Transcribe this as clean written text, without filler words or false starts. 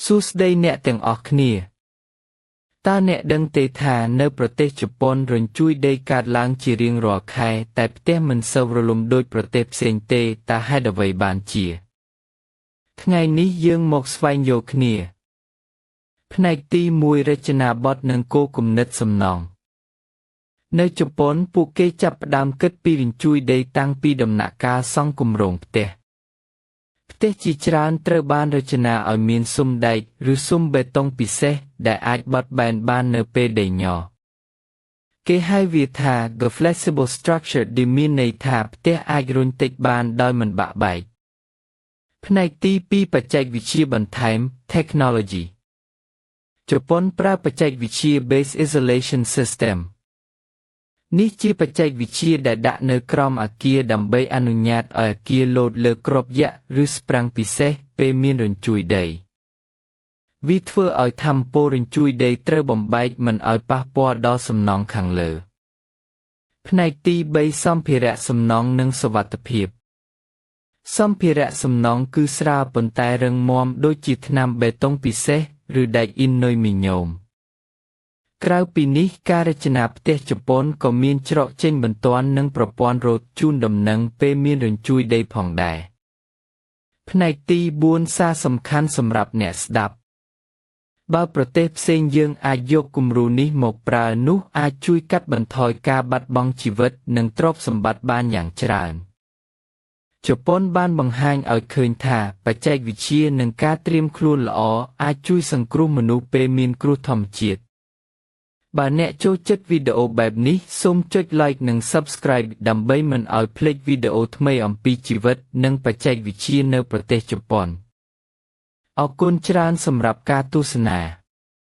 សួស្តីអ្នកទាំងអស់គ្នាតើអ្នកដឹងទេថានៅប្រទេសជប៉ុនរញ្ជួយដីកើតឡើងជារៀងរាល់ខែតែផ្ទះមិនសូវរលំដូចប្រទេសផ្សេងទេតើហេតុអ្វីបានជាថ្ងៃនេះយើងមកស្វែងយល់គ្នាផ្នែកទី1រចនាបថនិងគោលគំនិតសំណង់នៅជប៉ុនពួកគេចាប់ផ្ដើមគិតពីរញ្ជួយដីតាំងពីដំណាក់កាលសង់គម្រោងផ្ទះជាច្រើនត្រូវបានរចនាឲ្យមានស៊ុមដែកឬស៊ុមបេតុងពិសេសដែលអាចបត់បែនបាននៅពេលដីញ័រគេហៅវាថា The Flexible Structure ដែលមានន័យថាផ្ទះអាចរុញតិចបានដោយមិនបាក់បែកផ្នែកទី2បច្ចេកវិទ្យាបន្ថែម Technology ជប៉ុនប្រើបច្ចេកវិទ្យា Base Isolation System នេះជាបច្ចេកវិទ្យាដែលដាក់នៅក្រោមអគារដើម្បីអនុញ្ញាតឲ្យអគារលោតលើគ្រាប់យក្សឬស្ប្រាំងពិសេសពេលមានរញ្ជួយដីវាធ្វើឲ្យថាមពលរញ្ជួយដីត្រូវបំបែកមិនឲ្យប៉ះពាល់ដល់សំណង់ខាងលើផ្នែកទី3សម្ភារៈសំណង់និងសុវត្ថិភាពសម្ភារៈសំណង់គឺស្រាលប៉ុន្តែរឹងមាំដូចជាថ្នាំបេតុងពិសេសឬដែកអ៊ីនុយមីញ៉ូមក្រៅពីនេះការរចនាផ្ទះជប៉ុនក៏មានច្រកចេញបន្ទាន់និងប្រព័ន្ធរ៉ូតជូនដំណឹងពេលមានរញ្ជួយដីផងដែរផ្នែកទី4សារសំខាន់សម្រាប់អ្នកស្ដាប់បើប្រទេសផ្សេងយើងអាចយកគំរូនេះមកប្រើនោះអាចជួយកាត់បន្ថយការបាត់បង់ជីវិតនិងទ្រព្យសម្បត្តិបានយ៉ាងច្រើនជប៉ុនបានបង្ហាញឲ្យឃើញថាបច្ចេកវិទ្យានិងការត្រៀមខ្លួនល្អអាចជួយសង្គ្រោះមនុស្សពេលមានគ្រោះធម្មជាតិបើអ្នកចូលចិត្តវីដេអូបែបនេះសូមចុច like និង subscribe ដើម្បីមិនឲ្យភ្លេចវីដេអូថ្មីអំពីជីវិតនិងបច្ចេកវិទ្យានៅប្រទេសជប៉ុនអរគុណច្រើនសម្រាប់ការទស្សនា